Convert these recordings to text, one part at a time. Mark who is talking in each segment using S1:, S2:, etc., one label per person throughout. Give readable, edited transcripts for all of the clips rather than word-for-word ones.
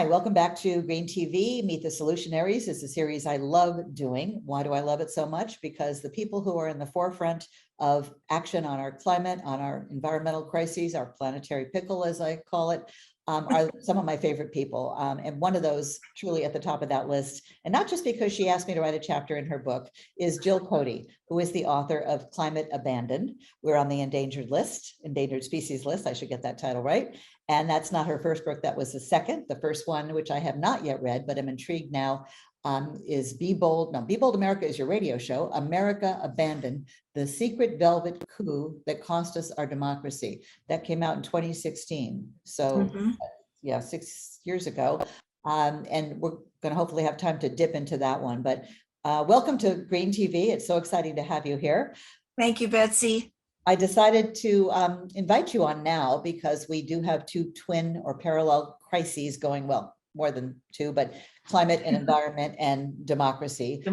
S1: welcome back to Green TV. Meet the Solutionaries is a series I love doing. Why do I love it so much? Because the people who are in the forefront of action on our climate, on our environmental crises, our planetary pickle, as I call it, are some of my favorite people. And one of those truly at the top of that list, and not just because she asked me to write a chapter in her book, is Jill Cody, who is the author of Climate Abandoned. We're on the Endangered Species List. I should get that title right. And that's not her first book. That was the second. The first one, which I have not yet read, but I'm intrigued now, is Be Bold. No, Be Bold America is your radio show. America Abandoned, the secret velvet coup that cost us our democracy. That came out in 2016. So yeah, 6 years ago. And we're going to hopefully have time to dip into that one. But welcome to Green TV. It's so exciting to have you here.
S2: Thank you, Betsy.
S1: I decided to invite you on now because we do have two twin or parallel crises going, well, more than two, but climate and environment and democracy.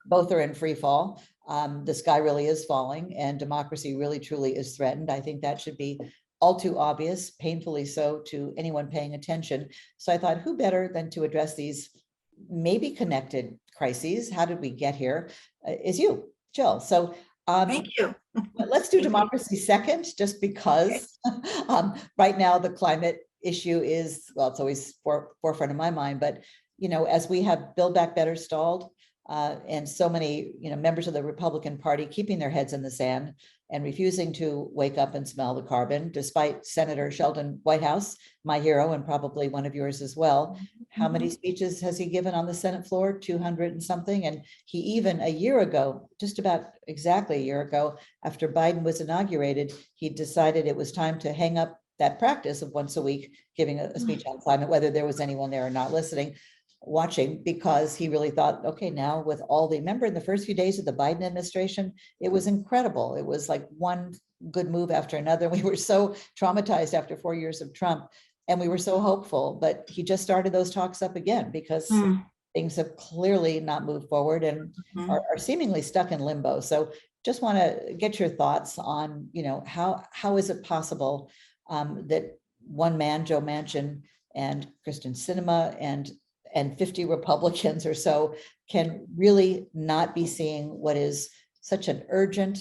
S1: Both are in free fall. The sky really is falling and democracy really truly is threatened. I think that should be all too obvious, painfully so, to anyone paying attention. So I thought, who better than to address these maybe connected crises? How did we get here? Is you, Jill. So
S2: thank you.
S1: Let's do democracy second, just because right now the climate issue is, well, it's always forefront of my mind, but, you know, as we have Build Back Better stalled and so many, you know, members of the Republican Party keeping their heads in the sand and refusing to wake up and smell the carbon, despite Senator Sheldon Whitehouse, my hero, and probably one of yours as well. How many speeches has he given on the Senate floor? 200 and something. And he even a year ago, just about exactly a year ago, after Biden was inaugurated, he decided it was time to hang up that practice of once a week giving a speech on climate, whether there was anyone there or not watching, because he really thought, okay, now with all the, remember in the first few days of the Biden administration, it was incredible. It was like one good move after another. We were so traumatized after 4 years of Trump and we were so hopeful, but he just started those talks up again because things have clearly not moved forward and are seemingly stuck in limbo. So just want to get your thoughts on, you know, how is it possible that one man, Joe Manchin, and Kristen Sinema and 50 Republicans or so can really not be seeing what is such an urgent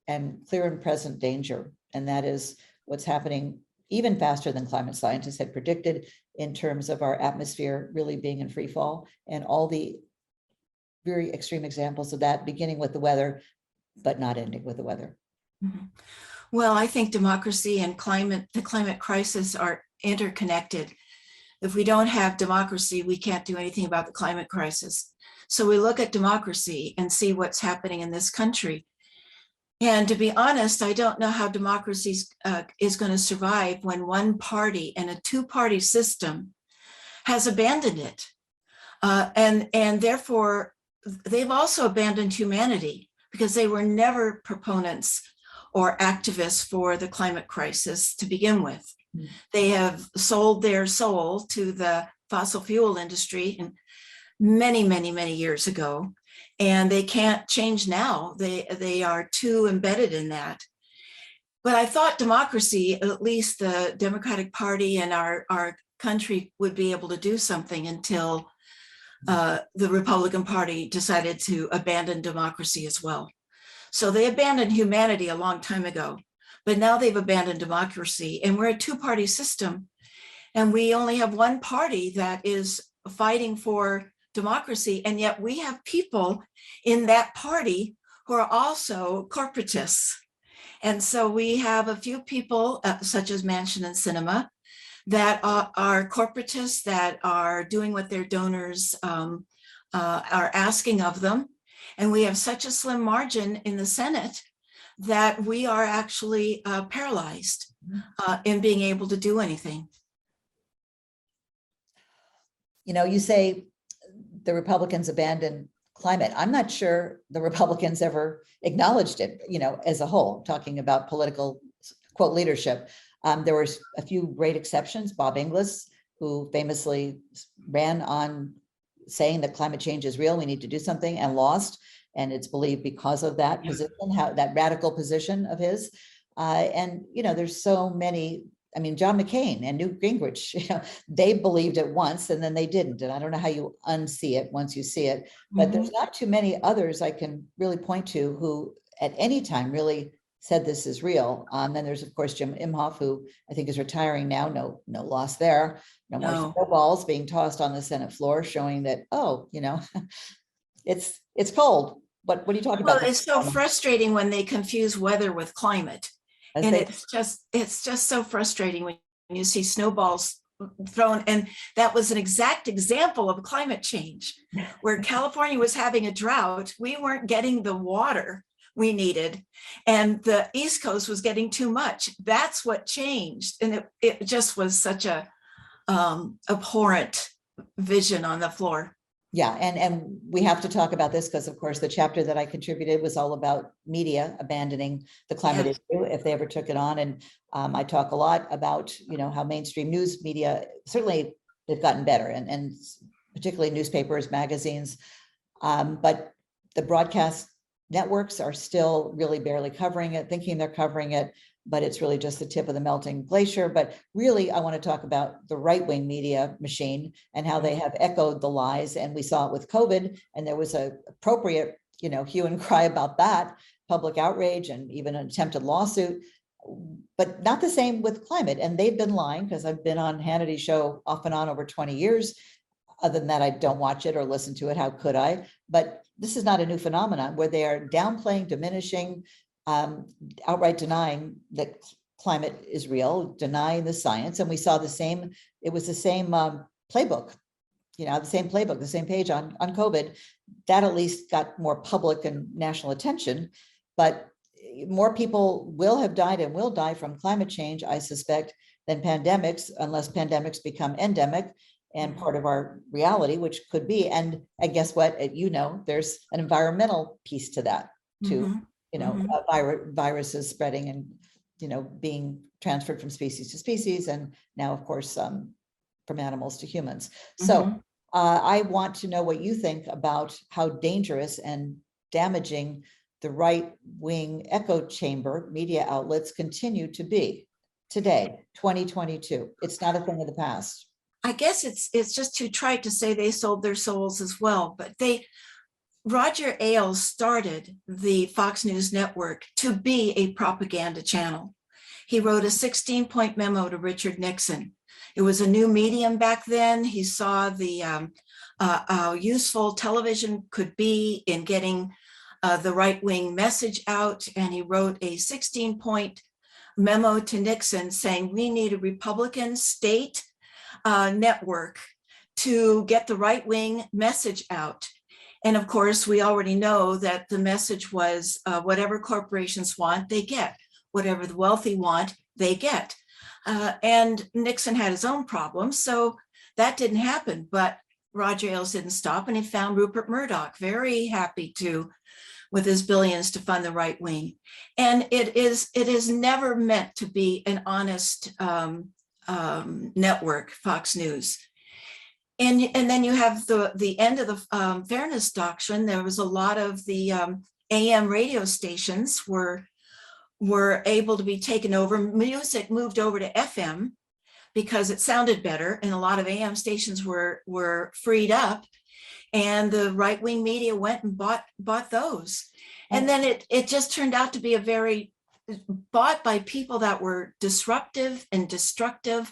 S1: and clear and present danger. And that is what's happening even faster than climate scientists had predicted in terms of our atmosphere really being in free fall, and all the very extreme examples of that, beginning with the weather, but not ending with the weather.
S2: Well, I think democracy and the climate crisis are interconnected. If we don't have democracy, we can't do anything about the climate crisis. So we look at democracy and see what's happening in this country. And to be honest, I don't know how democracy is going to survive when one party and a two-party system has abandoned it. And therefore, they've also abandoned humanity because they were never proponents or activists for the climate crisis to begin with. They have sold their soul to the fossil fuel industry many years ago, and they can't change now. They are too embedded in that. But I thought democracy, at least the Democratic Party and our country, would be able to do something until the Republican Party decided to abandon democracy as well. So they abandoned humanity a long time ago. But now they've abandoned democracy, and we're a two-party system, and we only have one party that is fighting for democracy, and yet we have people in that party who are also corporatists. And so we have a few people, such as Manchin and Sinema, that are corporatists, that are doing what their donors are asking of them. And we have such a slim margin in the Senate that we are actually paralyzed in being able to do anything.
S1: You know, you say the Republicans abandoned climate. I'm not sure the Republicans ever acknowledged it, you know, as a whole, talking about political, quote, leadership. There were a few great exceptions. Bob Inglis, who famously ran on saying that climate change is real, we need to do something, and lost. And it's believed because of that position, that radical position of his. And, you know, there's so many I mean, John McCain and Newt Gingrich, they believed it once and then they didn't. And I don't know how you unsee it once you see it, but there's not too many others I can really point to who at any time really said this is real. Then there's, of course, Jim Imhoff, who I think is retiring now. No loss there. No more snowballs being tossed on the Senate floor, showing that, oh, it's cold. But what are you talking about?
S2: Well, it's so frustrating when they confuse weather with climate. And it's just so frustrating when you see snowballs thrown. And that was an exact example of climate change, where California was having a drought. We weren't getting the water we needed, and the East Coast was getting too much. That's what changed. And it just was such a abhorrent vision on the floor.
S1: Yeah, and we have to talk about this because, of course, the chapter that I contributed was all about media abandoning the climate issue if they ever took it on. And I talk a lot about, how mainstream news media, certainly they've gotten better, and particularly newspapers, magazines, but the broadcast networks are still really barely covering it, thinking they're covering it, but it's really just the tip of the melting glacier. But really, I want to talk about the right-wing media machine and how they have echoed the lies. And we saw it with COVID, and there was an appropriate, hue and cry about that, public outrage, and even an attempted lawsuit, but not the same with climate. And they've been lying, because I've been on Hannity's show off and on over 20 years. Other than that, I don't watch it or listen to it. How could I? But this is not a new phenomenon where they are downplaying, diminishing, outright denying that climate is real, denying the science. And we saw the same, it was the same playbook, the same page on COVID. That at least got more public and national attention, but more people will have died and will die from climate change, I suspect, than pandemics, unless pandemics become endemic and part of our reality, which could be. And guess what? There's an environmental piece to that too. Viruses spreading and, being transferred from species to species. And now, of course, from animals to humans. So I want to know what you think about how dangerous and damaging the right-wing echo chamber media outlets continue to be today, 2022. It's not a thing of the past.
S2: I guess it's just too trite to say they sold their souls as well, but Roger Ailes started the Fox News network to be a propaganda channel. He wrote a 16-point memo to Richard Nixon. It was a new medium back then. He saw how useful television could be in getting the right-wing message out, and he wrote a 16-point memo to Nixon saying we need a Republican state network to get the right-wing message out. And of course, we already know that the message was whatever corporations want, they get. Whatever the wealthy want, they get. And Nixon had his own problems, so that didn't happen. But Roger Ailes didn't stop, and he found Rupert Murdoch very happy with his billions to fund the right wing. And it is never meant to be an honest network, Fox News. And then you have the end of the fairness doctrine. There was a lot of the AM radio stations were able to be taken over. Music moved over to FM because it sounded better, and a lot of AM stations were freed up, and the right-wing media went and bought those. And then it just turned out to be bought by people that were disruptive and destructive,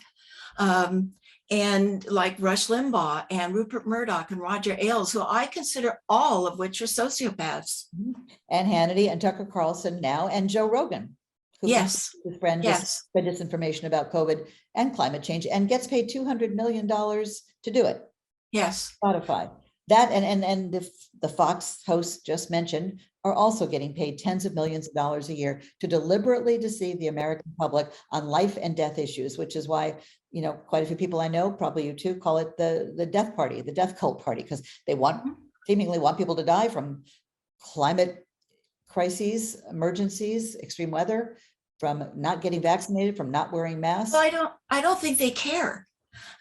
S2: and like Rush Limbaugh and Rupert Murdoch and Roger Ailes, who I consider all of which are sociopaths.
S1: And Hannity and Tucker Carlson now, and Joe Rogan, who
S2: his
S1: friend just spread disinformation about COVID and climate change and gets paid $200 million to do it.
S2: Yes.
S1: Spotify. That and the Fox hosts just mentioned are also getting paid tens of millions of dollars a year to deliberately deceive the American public on life and death issues, which is why, quite a few people I know, probably you too, call it the death party, the death cult party, because they seemingly want people to die from climate crises, emergencies, extreme weather, from not getting vaccinated, from not wearing masks.
S2: Well, I don't think they care.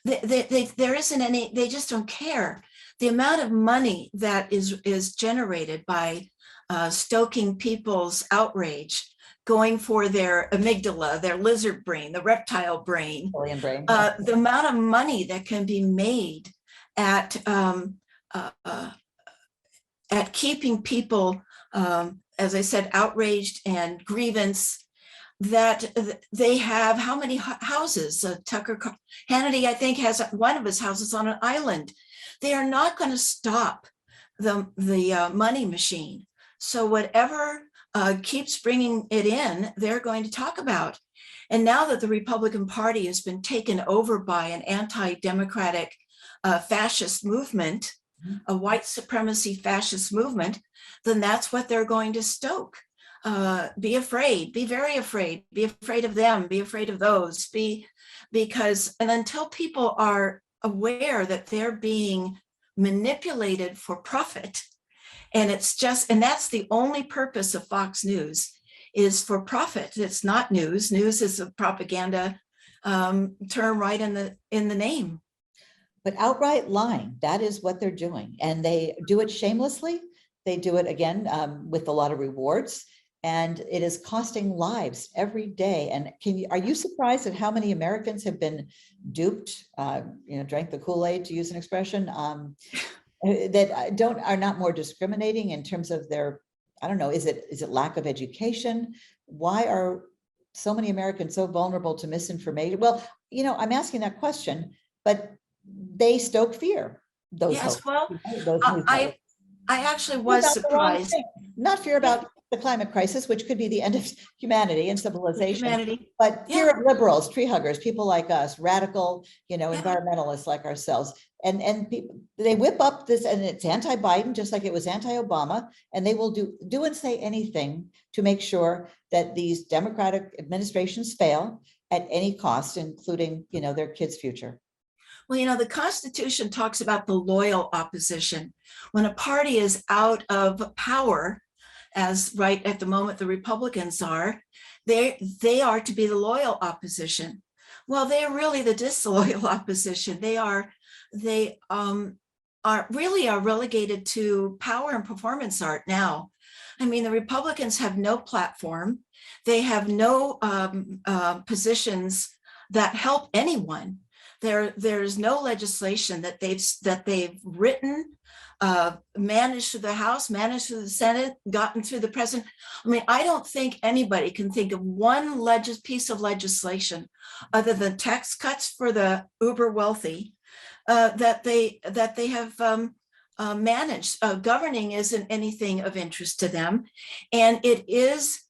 S2: There isn't any, they just don't care. The amount of money that is generated by stoking people's outrage going for their amygdala, their lizard brain, the reptile brain,
S1: Alien brain.
S2: the amount of money that can be made at keeping people, as I said, outraged and grievance, that they have how many houses? Tucker Hannity, I think, has one of his houses on an island. They are not going to stop the money machine. So whatever keeps bringing it in, they're going to talk about. And now that the Republican Party has been taken over by an anti-democratic fascist movement, a white supremacy fascist movement, then that's what they're going to stoke. Be afraid, be very afraid, be afraid of them, be afraid of those, because until people are aware that they're being manipulated for profit, and that's the only purpose of Fox News, is for profit. It's not news. News is a propaganda term right in the name.
S1: But outright lying, that is what they're doing. And they do it shamelessly. They do it again with a lot of rewards. And it is costing lives every day. And are you surprised at how many Americans have been duped, drank the Kool-Aid, to use an expression, that are not more discriminating in terms of their, I don't know, is it lack of education? Why are so many Americans so vulnerable to misinformation? Well, I'm asking that question, but they stoke fear.
S2: Yes, well, I actually was surprised.
S1: Not fear about the climate crisis, which could be the end of humanity and civilization, but fear of liberals, tree huggers, people like us, radical, environmentalists like ourselves. And people, they whip up this, and it's anti-Biden, just like it was anti-Obama, and they will do and say anything to make sure that these Democratic administrations fail at any cost, including, their kids' future.
S2: Well, the Constitution talks about the loyal opposition. When a party is out of power, as right at the moment the Republicans are, they are to be the loyal opposition. Well, they're really the disloyal opposition. They are relegated to power and performance art now. I mean, the Republicans have no platform. They have no positions that help anyone. There's no legislation that they've written, managed through the House, managed through the Senate, gotten through the president. I mean, I don't think anybody can think of one piece of legislation other than tax cuts for the uber wealthy that they have managed. Governing isn't anything of interest to them, and it is.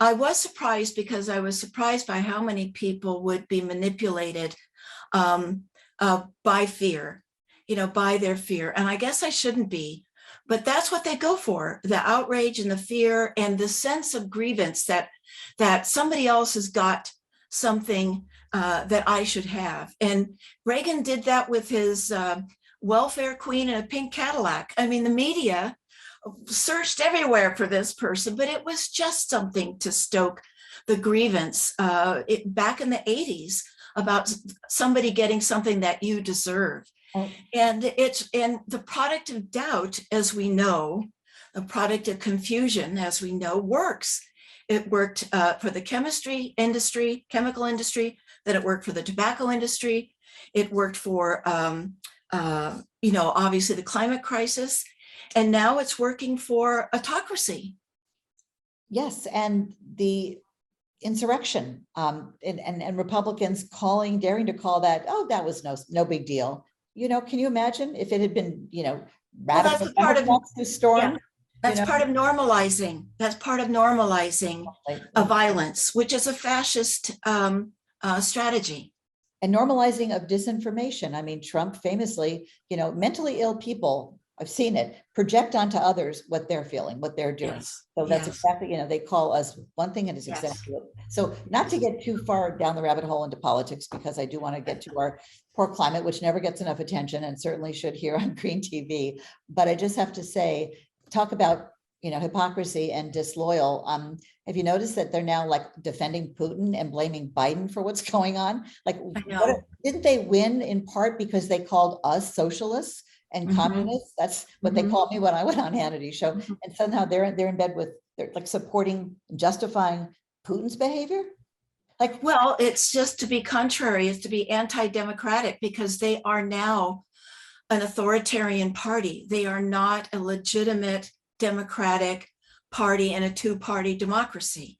S2: I was surprised because I was surprised by how many people would be manipulated by fear, by their fear. And I guess I shouldn't be, but that's what they go for, the outrage and the fear and the sense of grievance that somebody else has got something that I should have. And Reagan did that with his welfare queen in a pink Cadillac. I mean, the media searched everywhere for this person, but it was just something to stoke the grievance back in the 80s. About somebody getting something that you deserve. And the product of doubt, as we know, the product of confusion, as we know, works. It worked for the chemical industry, then it worked for the tobacco industry. It worked for, obviously the climate crisis, and now it's working for autocracy.
S1: Yes, and the insurrection and Republicans daring to call that, oh, that was no big deal. Can you imagine if it had been, radical storm?
S2: That's part of normalizing. That's part of normalizing a violence, which is a fascist strategy.
S1: And normalizing of disinformation. I mean, Trump famously, mentally ill people, I've seen it, project onto others what they're feeling, what they're doing.
S2: Yes.
S1: So that's exactly, they call us one thing and it's exactly it. So not to get too far down the rabbit hole into politics, because I do want to get to our poor climate, which never gets enough attention and certainly should here on Green TV. But I just have to say, talk about, hypocrisy and disloyal. Have you noticed that they're now like defending Putin and blaming Biden for what's going on? Like, didn't they win in part because they called us socialists and communists? That's what they called me when I went on Hannity's show. And somehow they're in bed with, they're like supporting, justifying Putin's behavior? Like,
S2: Well, it's just to be contrary, it's to be anti-democratic, because they are now an authoritarian party. They are not a legitimate democratic party in a two-party democracy.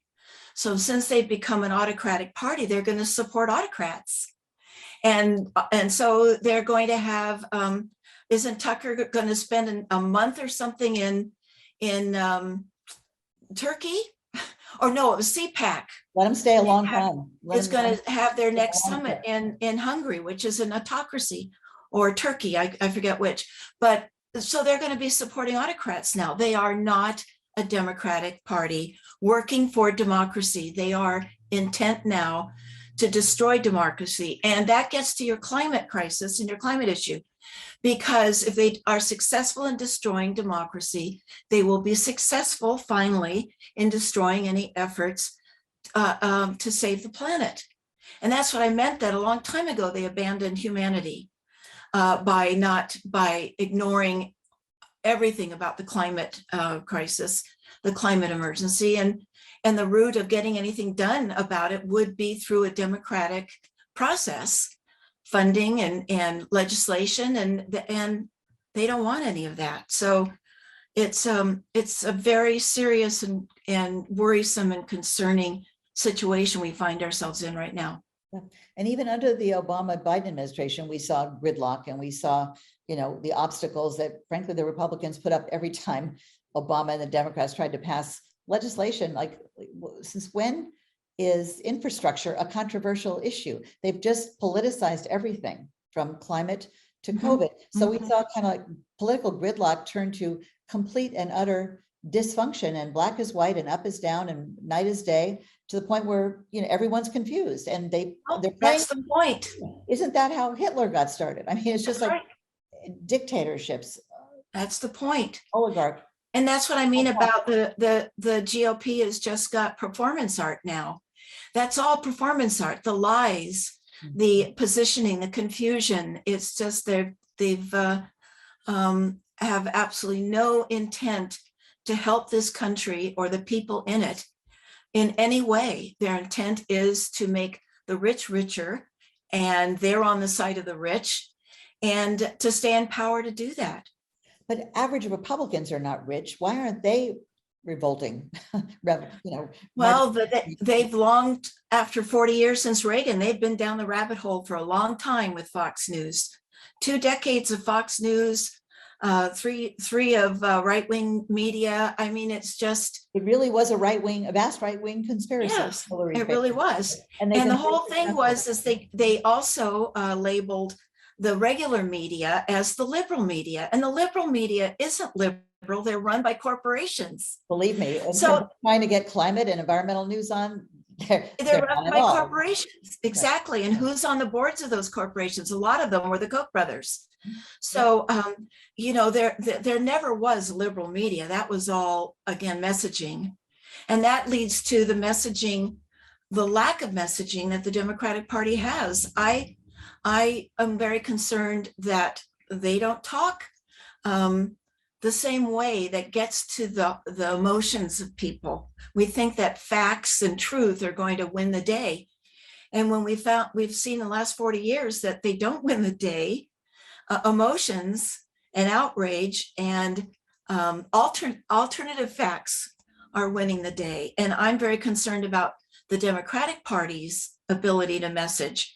S2: So since they've become an autocratic party, they're going to support autocrats. And so they're going to have, isn't Tucker going to spend a month or something in Turkey? Or no, it was CPAC.
S1: let him stay a long time.
S2: Is going to have their next summit in Hungary, which is an autocracy, or Turkey, I forget which. But so they're going to be supporting autocrats now. They are not a democratic party working for democracy. They are intent now to destroy democracy. And that gets to your climate crisis and your climate issue. Because if they are successful in destroying democracy, they will be successful finally in destroying any efforts to save the planet. And that's what I meant, that a long time ago, they abandoned humanity by ignoring everything about the climate crisis, the climate emergency, and the route of getting anything done about it would be through a democratic process, funding and legislation, and they don't want any of that. So it's a very serious and worrisome and concerning situation we find ourselves in right now.
S1: And even under the Obama-Biden administration, we saw gridlock, and we saw, the obstacles that frankly the Republicans put up every time Obama and the Democrats tried to pass legislation. Like, since when is infrastructure a controversial issue? They've just politicized everything from climate to COVID. So we saw kind of like political gridlock turn to complete and utter dysfunction, and black is white and up is down and night is day, to the point where everyone's confused, and
S2: that's the point.
S1: Isn't that how Hitler got started? I mean, it's just
S2: That's
S1: like
S2: right.
S1: Dictatorships.
S2: That's the point.
S1: Oligarch.
S2: And that's what I mean about the GOP has just got performance art now. That's all performance art. The lies, the positioning, the confusion. It's just they've have absolutely no intent to help this country or the people in it in any way. Their intent is to make the rich richer, and they're on the side of the rich, and to stay in power to do that.
S1: But average Republicans are not rich. Why aren't they revolting?
S2: Well, they've longed, after 40 years since Reagan, they've been down the rabbit hole for a long time with Fox News. 2 decades of Fox News, three of right-wing media. I mean, it
S1: really was a vast right-wing conspiracy.
S2: Yes, it really was. And the whole thing was they also labeled the regular media as the liberal media, and the liberal media isn't liberal. They're run by corporations.
S1: Believe me. And so trying to get climate and environmental news on,
S2: they're run by corporations. Exactly. Right. And who's on the boards of those corporations? A lot of them were the Koch brothers. So, there never was liberal media. That was all, again, messaging. And that leads to the messaging, the lack of messaging that the Democratic Party has. I am very concerned that they don't talk the same way that gets to the emotions of people. We think that facts and truth are going to win the day. And when we've seen the last 40 years that they don't win the day, emotions and outrage and alternative facts are winning the day. And I'm very concerned about the Democratic Party's ability to message,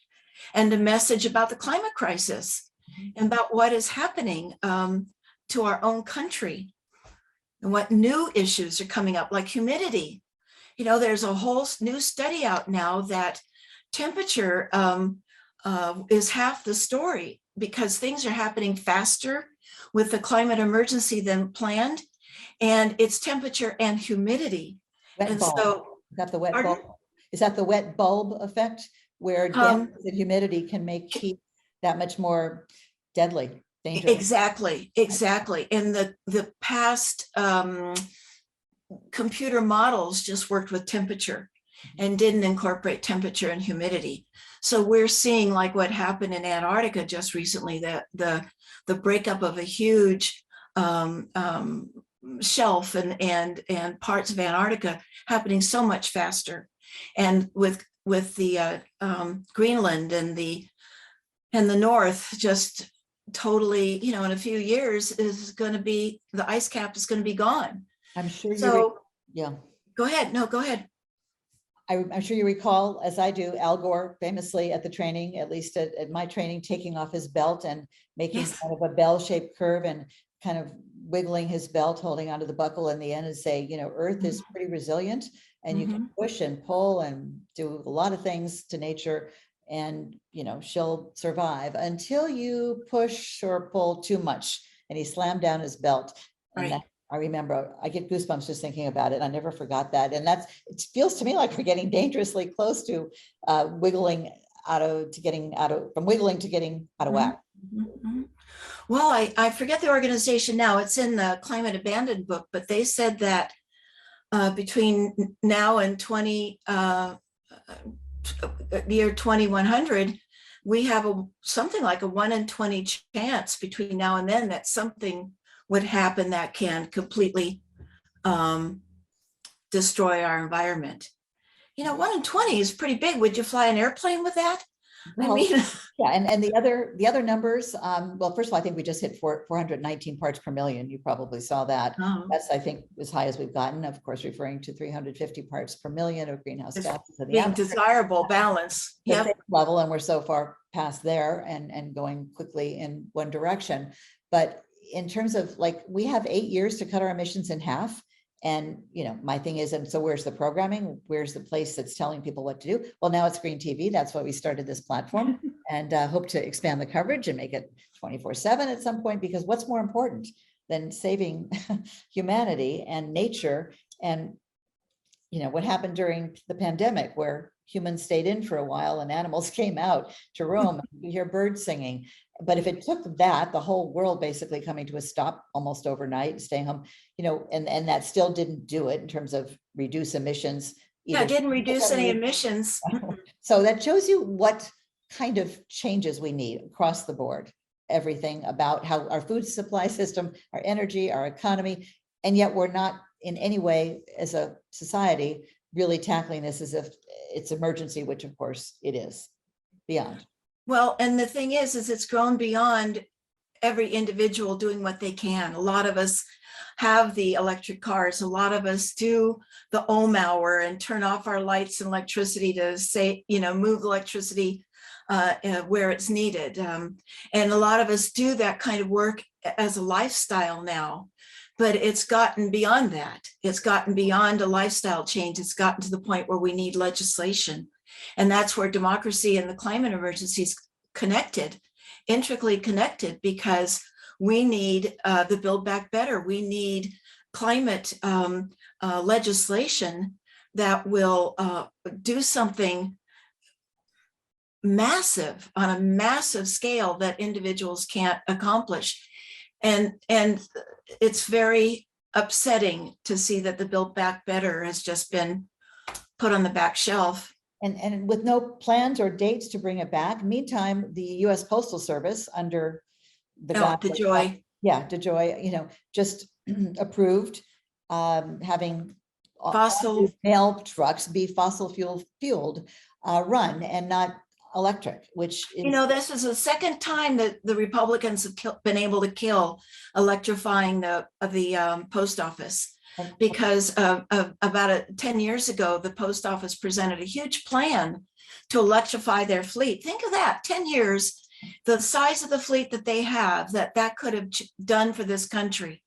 S2: and to message about the climate crisis and about what is happening to our own country and what new issues are coming up, like humidity. There's a whole new study out now that temperature is half the story, because things are happening faster with the climate emergency than planned, and it's temperature and humidity.
S1: Wet bulb. So, is that the wet bulb? Is that the wet bulb effect, where the humidity can make heat that much more deadly, dangerous?
S2: Exactly. And the past computer models just worked with temperature and didn't incorporate temperature and humidity. So we're seeing, like what happened in Antarctica just recently, that the breakup of a huge shelf and parts of Antarctica happening so much faster. And with the Greenland and the North just totally, you know, in a few years is going to be, the ice cap is going to be gone.
S1: I'm sure you,
S2: So
S1: yeah.
S2: go ahead. No, go ahead.
S1: I'm sure you recall, as I do, Al Gore famously at the training, at least at my training, taking off his belt and making
S2: Yes.
S1: kind of a bell-shaped curve and kind of wiggling his belt, holding onto the buckle in the end and say, you know, Earth is pretty resilient and you can push and pull and do a lot of things to nature and, you know, she'll survive until you push or pull too much. And he slammed down his belt. And
S2: Right.
S1: that, I remember, I get goosebumps just thinking about it. I never forgot that. And that's, it feels to me like we're getting dangerously close to wiggling out of, to getting out of, from wiggling to getting out of whack.
S2: Well, I forget the organization now. It's in the Climate Abandoned book, but they said that between now and year 2100, we have something like a 1 in 20 chance between now and then that something would happen that can completely destroy our environment. You know, 1 in 20 is pretty big. Would you fly an airplane with that?
S1: Well,
S2: I mean,
S1: yeah, and the other numbers, well, first of all, I think we just hit 419 parts per million. You probably saw that. That's, I think, as high as we've gotten, of course, referring to 350 parts per million of greenhouse gases in the
S2: being
S1: atmosphere.
S2: desirable balance.
S1: Yep. Level, and we're so far past there and going quickly in one direction. But in terms of, like, we have 8 years to cut our emissions in half. And, you know, my thing is, and so where's the programming? Where's the place that's telling people what to do? Well, now it's Green TV. That's why we started this platform and hope to expand the coverage and make it 24/7 at some point, because what's more important than saving humanity and nature? And, you know, what happened during the pandemic where humans stayed in for a while and animals came out to roam, you hear birds singing. But if it took that, the whole world basically coming to a stop almost overnight, staying home, you know, and that still didn't do it in terms of reduce emissions.
S2: Yeah, it didn't reduce any emissions.
S1: So that shows you what kind of changes we need across the board. Everything about how our food supply system, our energy, our economy, and yet we're not in any way as a society really tackling this as if it's emergency, which of course it is beyond.
S2: Well, and the thing is it's grown beyond every individual doing what they can. A lot of us have the electric cars. A lot of us do the ohm hour and turn off our lights and electricity to say, you know, move electricity where it's needed. And a lot of us do that kind of work as a lifestyle now, but it's gotten beyond that. It's gotten beyond a lifestyle change. It's gotten to the point where we need legislation. And that's where democracy and the climate emergency is connected, intricately connected, because we need the Build Back Better. We need climate legislation that will do something massive on a massive scale that individuals can't accomplish. And it's very upsetting to see that the Build Back Better has just been put on the back shelf.
S1: And with no plans or dates to bring it back. Meantime, the U.S. Postal Service under the
S2: DeJoy.
S1: Yeah, DeJoy, you know, just approved having
S2: Fossil
S1: mail trucks be fossil fueled run and not electric, which is,
S2: you know, this is the second time that the Republicans have been able to kill electrifying the post office. Because about 10 years ago, the post office presented a huge plan to electrify their fleet. Think of that, 10 years, the size of the fleet that they have, that could have done for this country.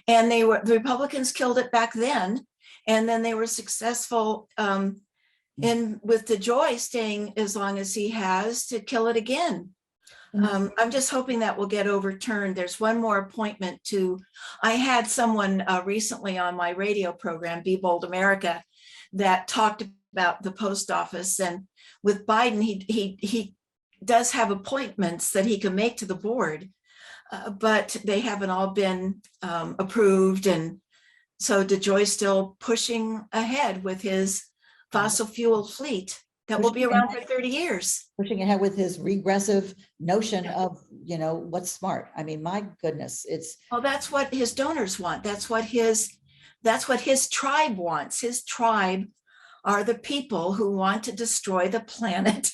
S2: And the Republicans killed it back then. And then they were successful with DeJoy staying as long as he has to kill it again. I'm just hoping that will get overturned. There's one more appointment I had someone recently on my radio program, Be Bold America, that talked about the post office. And with Biden, he does have appointments that he can make to the board, but they haven't all been approved. And so DeJoy's still pushing ahead with his fossil fuel fleet that will be around for 30 years.
S1: Pushing ahead with his regressive notion of, you know, what's smart. I mean, my goodness, it's.
S2: Well, that's what his donors want. That's what his tribe wants. His tribe are the people who want to destroy the planet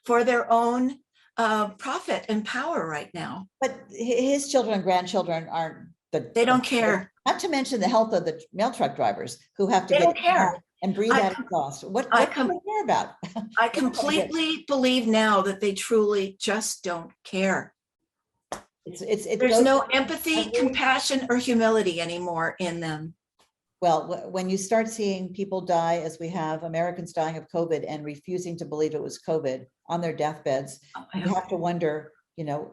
S2: for their own profit and power right now.
S1: But his children and grandchildren aren't
S2: They don't care.
S1: Not to mention the health of the mail truck drivers who have to
S2: They
S1: get
S2: don't care.
S1: and breathe out exhaust. What do they care about?
S2: I completely believe now that they truly just don't care. There's no empathy, compassion, or humility anymore in them.
S1: Well, when you start seeing people die, as we have Americans dying of COVID and refusing to believe it was COVID on their deathbeds, you have to wonder,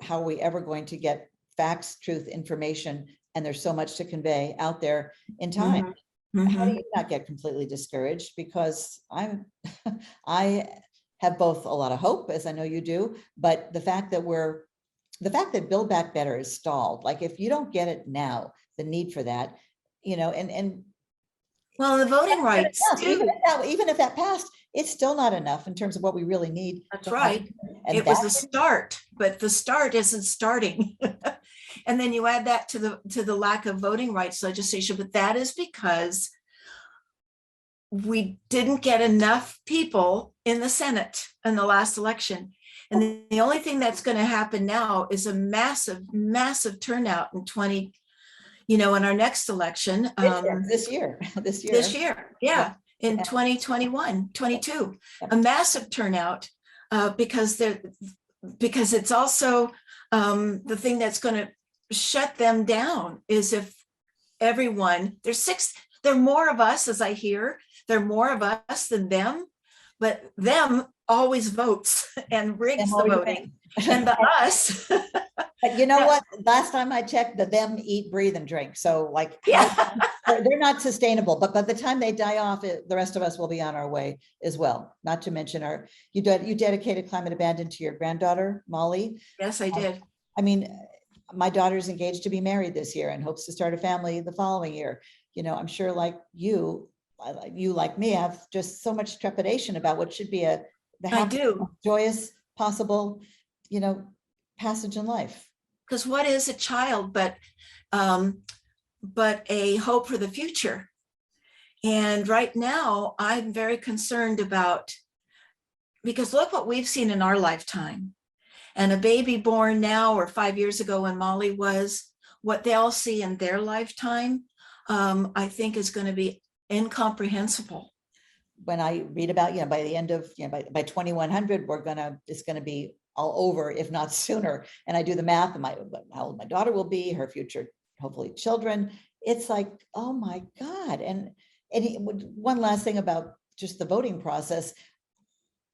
S1: how are we ever going to get facts, truth, information, and there's so much to convey out there in time. How do you not get completely discouraged? Because I have both a lot of hope, as I know you do, but the fact that Build Back Better is stalled, like if you don't get it now, the need for that, and
S2: well, the voting rights too.
S1: Even if that passed, it's still not enough in terms of what we really need.
S2: That's right. And it was a start, but the start isn't starting. And then you add that to the lack of voting rights legislation, but that is because we didn't get enough people in the Senate in the last election. And the only thing that's going to happen now is a massive, massive turnout in our next election.
S1: This year.
S2: Yeah. In 2021, 22, a massive turnout because it's also the thing that's going to shut them down is if everyone, there are more of us, as I hear, there are more of us than them, but them always votes and rigs the voting. And the us.
S1: But you know what? Last time I checked, the them eat, breathe, and drink. So they're not sustainable. But by the time they die off, the rest of us will be on our way as well. Not to mention you dedicated Climate Abandoned to your granddaughter, Molly.
S2: Yes, I did.
S1: My daughter's engaged to be married this year and hopes to start a family the following year. I'm sure like you like me, have just so much trepidation about what should be the happiest, joyous possible, passage in life.
S2: Because what is a child but a hope for the future? And right now, I'm very concerned because look what we've seen in our lifetime. And a baby born now or 5 years ago when Molly was, what they'll see in their lifetime, I think is going to be incomprehensible.
S1: When I read about, by the end of, by 2100, it's going to be all over, if not sooner. And I do the math and how old my daughter will be, her future, hopefully children. It's like, oh my God. And one last thing about just the voting process.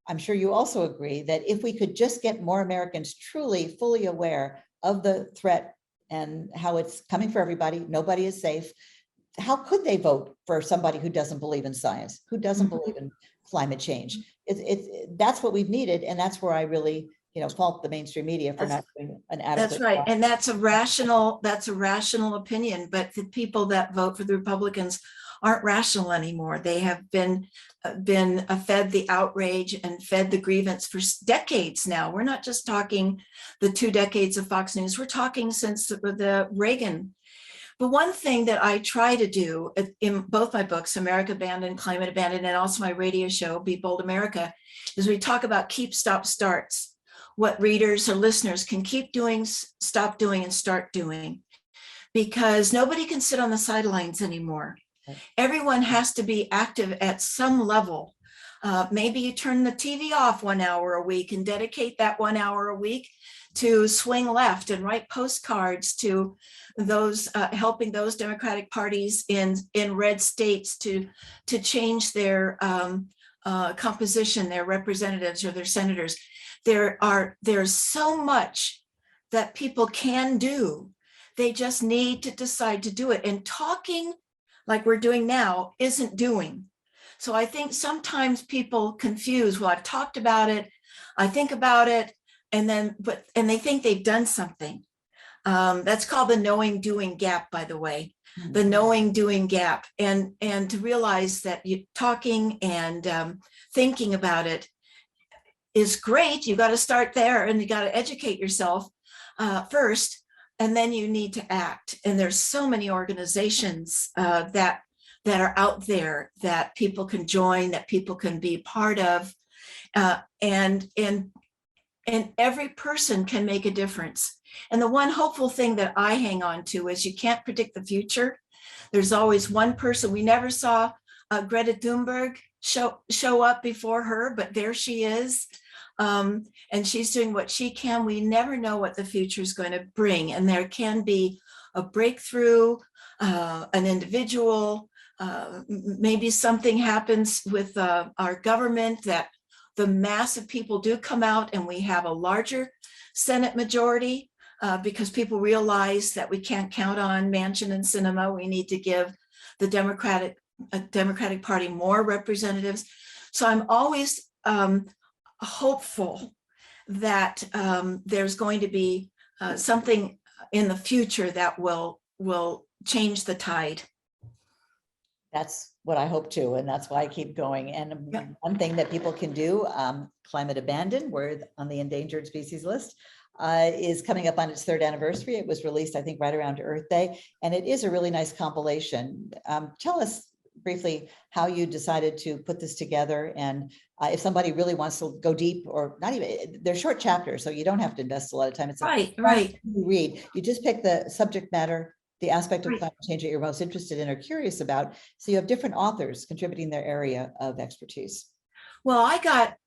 S1: I'm sure you also agree that if we could just get more Americans truly, fully aware of the threat and how it's coming for everybody, nobody is safe. How could they vote for somebody who doesn't believe in science, who doesn't believe in climate change? That's what we've needed. And that's where I really, fault the mainstream media for not doing an adequate.
S2: That's right. And that's a rational opinion, but the people that vote for the Republicans aren't rational anymore. They have been fed the outrage and fed the grievance for decades now. We're not just talking the 2 decades of Fox News. We're talking since the Reagan. But one thing that I try to do in both my books, America Abandoned, Climate Abandoned, and also my radio show, Be Bold America, is we talk about keep, stop, starts, what readers or listeners can keep doing, stop doing, and start doing, because nobody can sit on the sidelines anymore. Everyone has to be active at some level. Maybe you turn the TV off 1 hour a week and dedicate that 1 hour a week to swing left and write postcards to those helping those Democratic parties in red states to change their composition, their representatives or their senators. There's so much that people can do. They just need to decide to do it. And talking like we're doing now isn't doing. So I think sometimes people confuse, well, I've talked about it, I think about it, and they think they've done something. That's called the knowing doing gap, by the way, the knowing doing gap. And to realize that you talking and thinking about it is great. You got to start there and you got to educate yourself first, and then you need to act. And there's so many organizations that that are out there that people can join, that people can be part of, and every person can make a difference. And the one hopeful thing that I hang on to is you can't predict the future. There's always one person. We never saw Greta Thunberg show up before her, but there she is. And she's doing what she can. We never know what the future is going to bring. And there can be a breakthrough, an individual, maybe something happens with our government that the mass of people do come out and we have a larger Senate majority, because people realize that we can't count on Manchin and Sinema. We need to give the Democratic Party more representatives. So I'm always hopeful that there's going to be something in the future that will change the tide.
S1: That's what I hope too, and that's why I keep going. And
S2: Yeah.
S1: One thing that people can do, Climate Abandoned, we're on the Endangered Species List, is coming up on its 3rd anniversary. It was released, I think, right around Earth Day, and it is a really nice compilation. Tell us briefly how you decided to put this together, and if somebody really wants to go deep, or not even, they're short chapters, so you don't have to invest a lot of time. It's
S2: Right.
S1: you read. You just pick the subject matter, the aspect of climate change that you're most interested in or curious about. So you have different authors contributing their area of expertise.
S2: Well, I got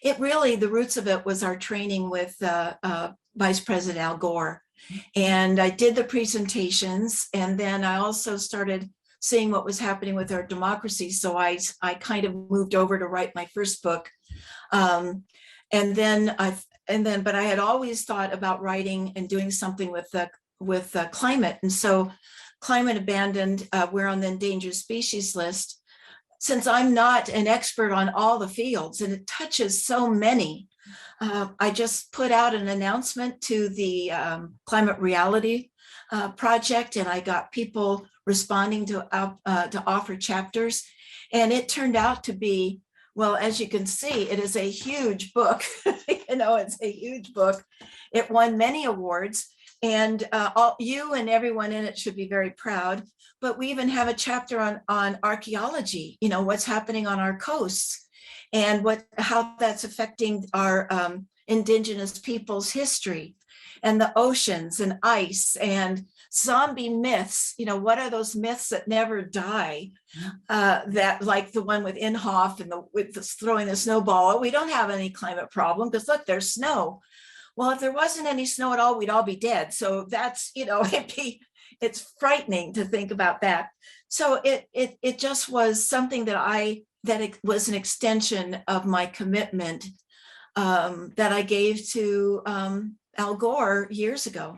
S2: it really, the roots of it was our training with Vice President Al Gore. And I did the presentations, and then I also started seeing what was happening with our democracy. So I kind of moved over to write my first book. But I had always thought about writing and doing something with climate. And so Climate Abandoned, we're on the Endangered Species List. Since I'm not an expert on all the fields and it touches so many, I just put out an announcement to the Climate Reality Project, and I got people responding to offer chapters. And it turned out to be, well, as you can see, it is a huge book. It's a huge book. It won many awards. And you and everyone in it should be very proud. But we even have a chapter on archaeology, what's happening on our coasts and how that's affecting our indigenous people's history, and the oceans and ice and zombie myths. What are those myths that never die? That, like the one with Inhofe and with throwing the snowball. We don't have any climate problem because look, there's snow. Well, if there wasn't any snow at all, we'd all be dead. So that's, it's frightening to think about that. So it just was something that it was an extension of my commitment that I gave to Al Gore years ago.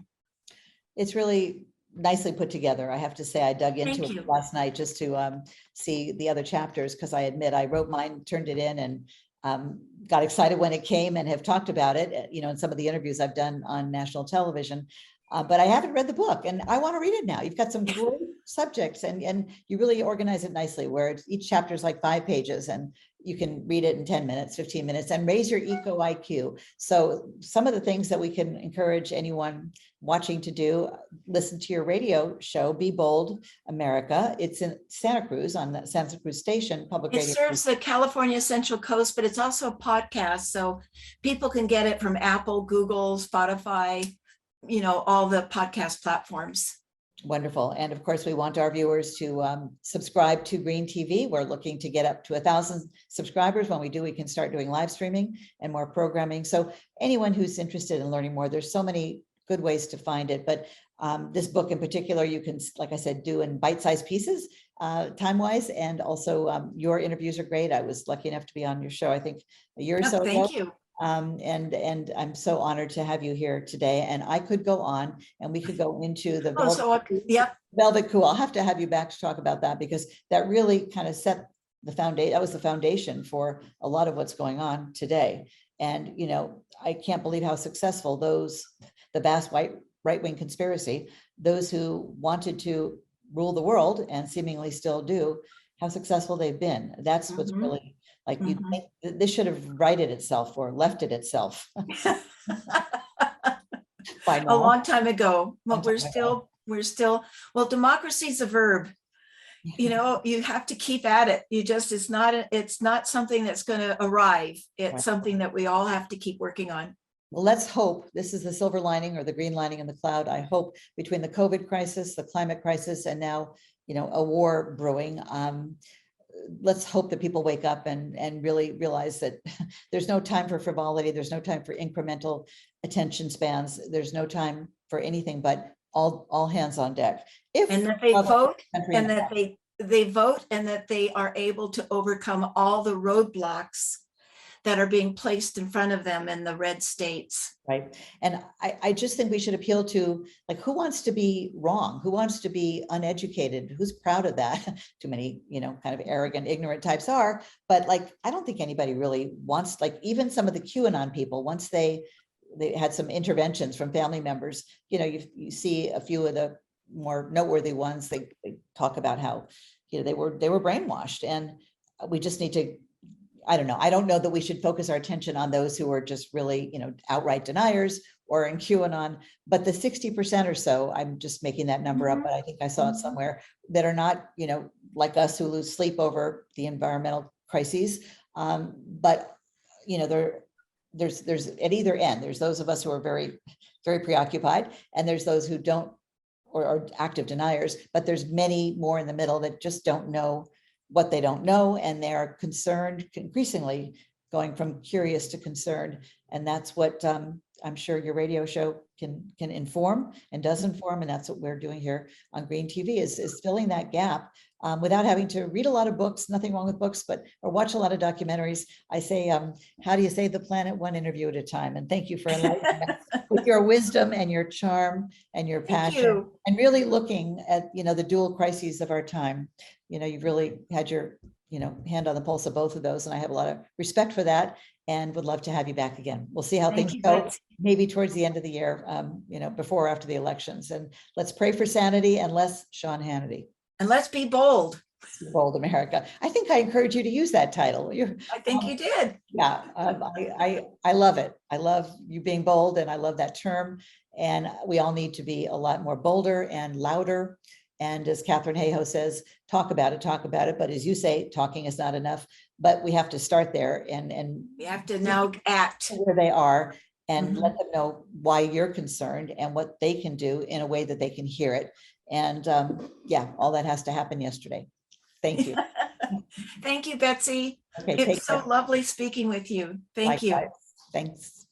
S1: It's really nicely put together. I have to say, I dug into it last night just to see the other chapters, because I admit I wrote mine, turned it in, and got excited when it came, and have talked about it, in some of the interviews I've done on national television. But I haven't read the book, and I want to read it now. You've got some great subjects, and you really organize it nicely, where each chapter is like 5 pages, and you can read it in 10 minutes, 15 minutes, and raise your eco IQ. So some of the things that we can encourage anyone watching to do: listen to your radio show, Be Bold America. It's in Santa Cruz, on the Santa Cruz station, public radio.
S2: It serves the California Central Coast, but it's also a podcast. So people can get it from Apple, Google, Spotify, all the podcast platforms.
S1: Wonderful. And of course, we want our viewers to subscribe to Green TV. We're looking to get up to 1,000 subscribers. When we do, we can start doing live streaming and more programming. So anyone who's interested in learning more, there's so many good ways to find it. But this book in particular, you can, like I said, do in bite-sized pieces, time-wise. And also your interviews are great. I was lucky enough to be on your show, I think, a year or so ago.
S2: Thank you.
S1: And I'm so honored to have you here today. And I could go on, and we could go into the Velvet Coup. I'll have to have you back to talk about that, because that really kind of set the foundation. That was the foundation for a lot of what's going on today. And I can't believe how successful the vast right-wing conspiracy, those who wanted to rule the world and seemingly still do, how successful they've been. That's what's really, like, you think this should have righted itself or left it itself by now.
S2: A long time ago. But we're still, well, democracy is a verb. you know, you have to keep at it. It's not something that's going to arrive. It's
S1: Right.
S2: something that we all have to keep working on.
S1: Well, let's hope this is the silver lining or the green lining in the cloud. I hope between the COVID crisis, the climate crisis, and now, a war brewing, let's hope that people wake up and really realize that there's no time for frivolity. There's no time for incremental attention spans. There's no time for anything but all hands on deck.
S2: And that they vote, and that they vote, and that they are able to overcome all the roadblocks that are being placed in front of them in the red states.
S1: Right. And I just think we should appeal to, like, who wants to be wrong? Who wants to be uneducated? Who's proud of that? Too many, kind of arrogant, ignorant types are, but like, I don't think anybody really wants, like, even some of the QAnon people, once they had some interventions from family members, you see a few of the more noteworthy ones, they talk about how, they were brainwashed, and we just need to, I don't know. I don't know that we should focus our attention on those who are just really, outright deniers or in QAnon, but the 60% or so, I'm just making that number up, but I think I saw it somewhere, that are not, like us, who lose sleep over the environmental crises. But, there's at either end, there's those of us who are very, very preoccupied, and there's those who don't, or are active deniers, but there's many more in the middle that just don't know what they don't know, and they're concerned, increasingly going from curious to concerned. And that's what I'm sure your radio show can inform and does inform, and that's what we're doing here on Green TV, is filling that gap without having to read a lot of books. Nothing wrong with books, or watch a lot of documentaries. I say, how do you save the planet? One interview at a time. And thank you for enlightening us with your wisdom and your charm and your passion, and really looking at, the dual crises of our time. You've really had your, hand on the pulse of both of those. And I have a lot of respect for that, and would love to have you back again. We'll see how things go, maybe towards the end of the year, before or after the elections. And let's pray for sanity and less Sean Hannity.
S2: And let's be bold.
S1: Bold America. I think I encourage you to use that title.
S2: I think you did.
S1: Yeah, I love it. I love you being bold, and I love that term. And we all need to be a lot more bolder and louder. And as Catherine Hayhoe says, talk about it. But as you say, talking is not enough. But we have to start there, and
S2: we have to now act
S1: where they are, and let them know why you're concerned and what they can do in a way that they can hear it. And yeah, all that has to happen yesterday. Thank you.
S2: Thank you, Betsy.
S1: Okay,
S2: it's so lovely speaking with you. Thank you.
S1: Thanks.